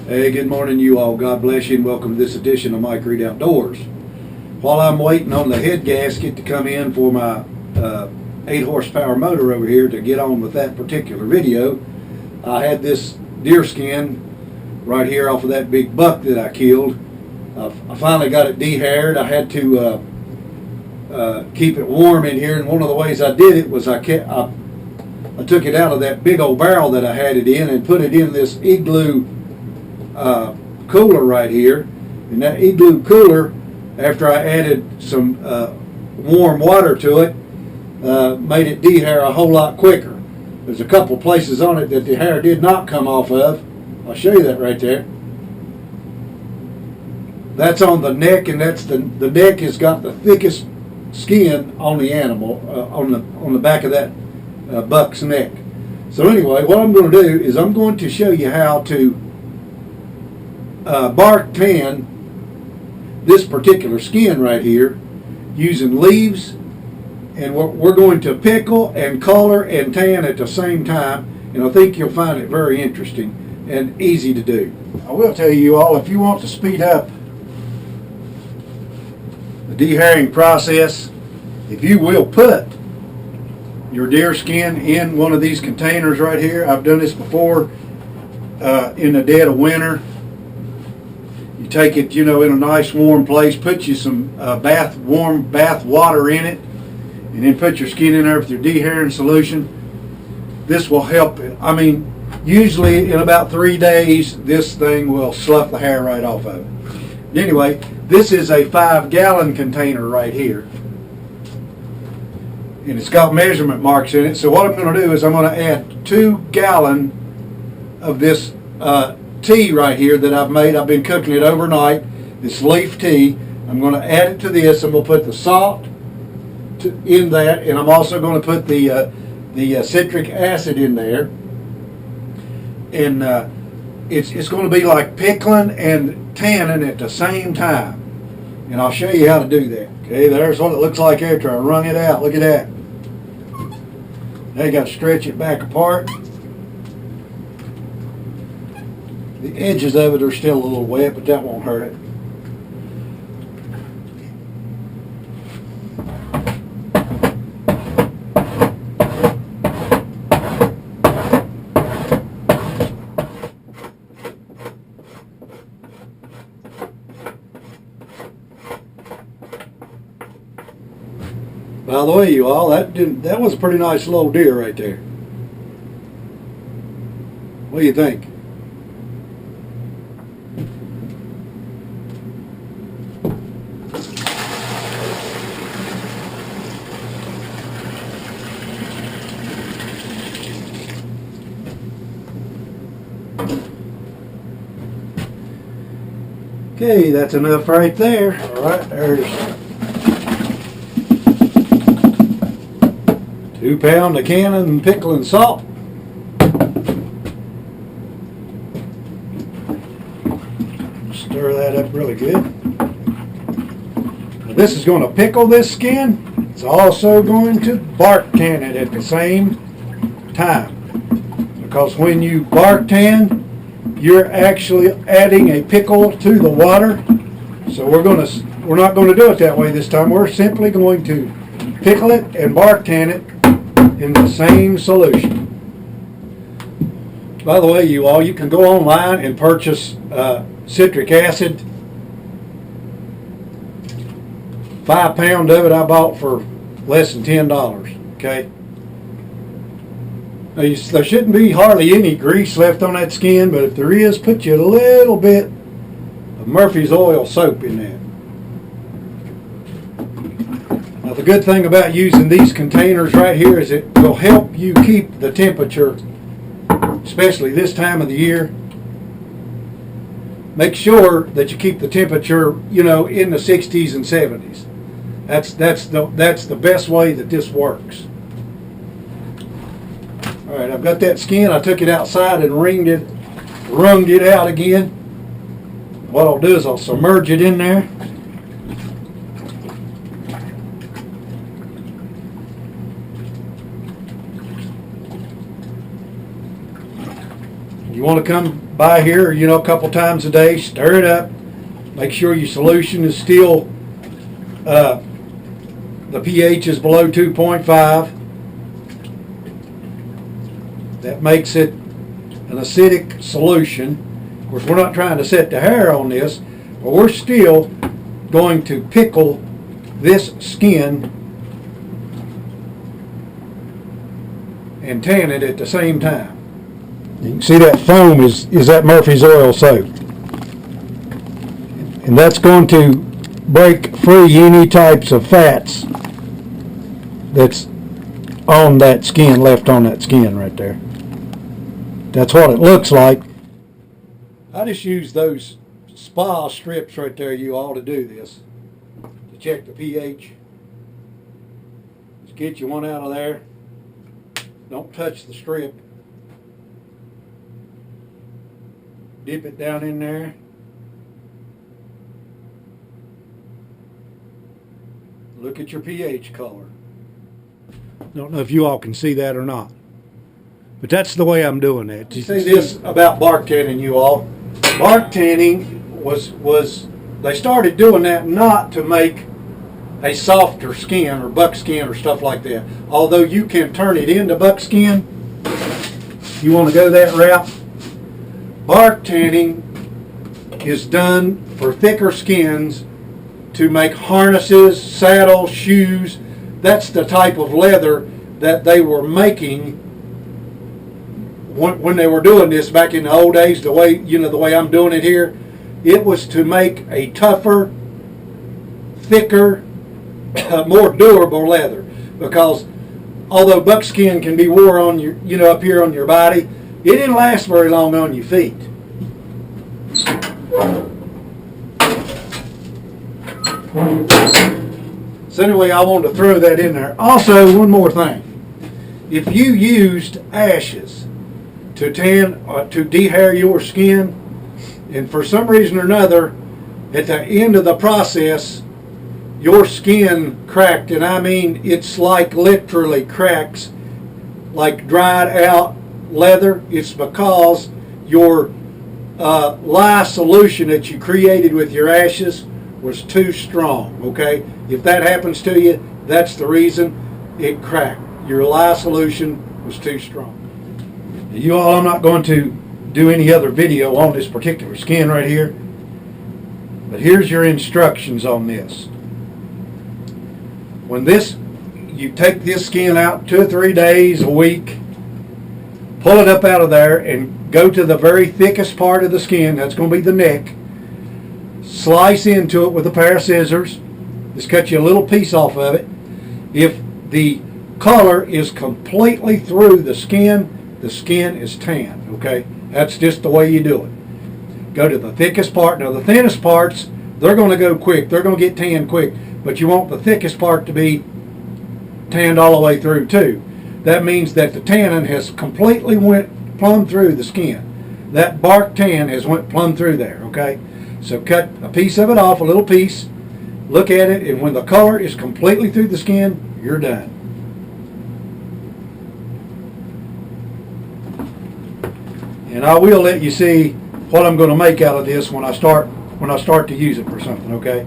Hey, good morning, you all. God bless you, and welcome to this edition of Mike Reed Outdoors. While I'm waiting on the head gasket to come in for my 8 horsepower motor over here to get on with that particular video, I had this deer skin right here off of that big buck that I killed. I finally got it dehaired. I had to keep it warm in here, and one of the ways I did it was I took it out of that big old barrel that I had it in and put it in this igloo cooler right here. And that igloo cooler, after I added some warm water to it, made it dehair a whole lot quicker. There's a couple places on it that the hair did not come off of. I'll show you that right there. That's on the neck, and that's the neck has got the thickest skin on the animal, on the back of that buck's neck. So anyway, what I'm going to do is I'm going to show you how to bark tan this particular skin right here using leaves, and we're going to pickle and color and tan at the same time, and I think you'll find it very interesting and easy to do. I will tell you all, if you want to speed up the dehairing process, if you will put your deer skin in one of these containers right here. I've done this before in the dead of winter. You take it, in a nice warm place, put you some warm bath water in it, and then put your skin in there with your dehairing solution. This will help. I mean, usually in about 3 days, this thing will slough the hair right off of it. Anyway, this is a 5-gallon container right here, and it's got measurement marks in it. So what I'm going to do is I'm going to add 2 gallons of this tea right here that I've made. I've been cooking it overnight, this leaf tea. I'm going to add it to this, and we'll put the salt in that, and I'm also going to put the citric acid in there, and it's going to be like pickling and tanning at the same time, and I'll show you how to do that. Okay, there's what it looks like after I wrung it out. Look at that. Now you got to stretch it back apart. The edges of it are still a little wet, but that won't hurt it. By the way, you all, that was a pretty nice little deer right there. What do you think? Okay, that's enough right there. All right, there's 2 pounds of canning, pickle, and salt. Stir that up really good. Now this is going to pickle this skin. It's also going to bark tan it at the same time, because when you bark tan, you're actually adding a pickle to the water. So we're not going to do it that way this time. We're simply going to pickle it and bark tan it in the same solution. By the way, you all, you can go online and purchase citric acid. 5 pounds of it I bought for less than $10. Okay. Now there shouldn't be hardly any grease left on that skin, but if there is, put you a little bit of Murphy's oil soap in that. Now the good thing about using these containers right here is it will help you keep the temperature, especially this time of the year. Make sure that you keep the temperature, in the 60s and 70s. That's the best way that this works. All right, I've got that skin. I took it outside and wrung it out again. What I'll do is I'll submerge it in there. You want to come by here, a couple times a day, stir it up, make sure your solution is still, the pH is below 2.5. That makes it an acidic solution. Of course, we're not trying to set the hair on this, but we're still going to pickle this skin and tan it at the same time. You can see that foam is that Murphy's oil soap. And that's going to break free any types of fats that's on that skin, left on that skin right there. That's what it looks like. I just use those spa strips right there, you all, to do this. To check the pH. Just get you one out of there. Don't touch the strip. Dip it down in there. Look at your pH color. Don't know if you all can see that or not. But that's the way I'm doing it. You see this about bark tanning, you all. Bark tanning was they started doing that not to make a softer skin or buckskin or stuff like that. Although you can turn it into buckskin, you want to go that route. Bark tanning is done for thicker skins to make harnesses, saddles, shoes. That's the type of leather that they were making when they were doing this back in the old days. The way I'm doing it here, it was to make a tougher, thicker, more durable leather. Because although buckskin can be wore on your, up here on your body, it didn't last very long on your feet. So anyway, I wanted to throw that in there. Also, one more thing. If you used ashes to tan or to dehair your skin, and for some reason or another, at the end of the process, your skin cracked, and I mean it's like literally cracks, like dried out leather, it's because your lye solution that you created with your ashes was too strong, okay? If that happens to you, that's the reason it cracked. Your lye solution was too strong. You all, I'm not going to do any other video on this particular skin right here, but here's your instructions on this. When you take this skin out 2 or 3 days, a week, pull it up out of there and go to the very thickest part of the skin, that's going to be the neck, slice into it with a pair of scissors, just cut you a little piece off of it. If the color is completely through the skin is tan, okay? That's just the way you do it. Go to the thickest part. Now the thinnest parts, they're going to go quick, they're going to get tan quick, but you want the thickest part to be tanned all the way through too. That means that the tannin has completely went plumb through the skin. That bark tan has went plumb through there, okay? So cut a piece of it off, a little piece, look at it, and when the color is completely through the skin, you're done. And I will let you see what I'm going to make out of this when I start to use it for something, okay?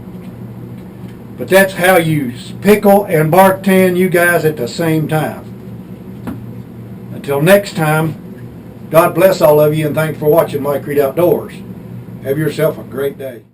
But that's how you pickle and bark tan, you guys, at the same time. Until next time, God bless all of you, and thanks for watching Mike Reed Outdoors. Have yourself a great day.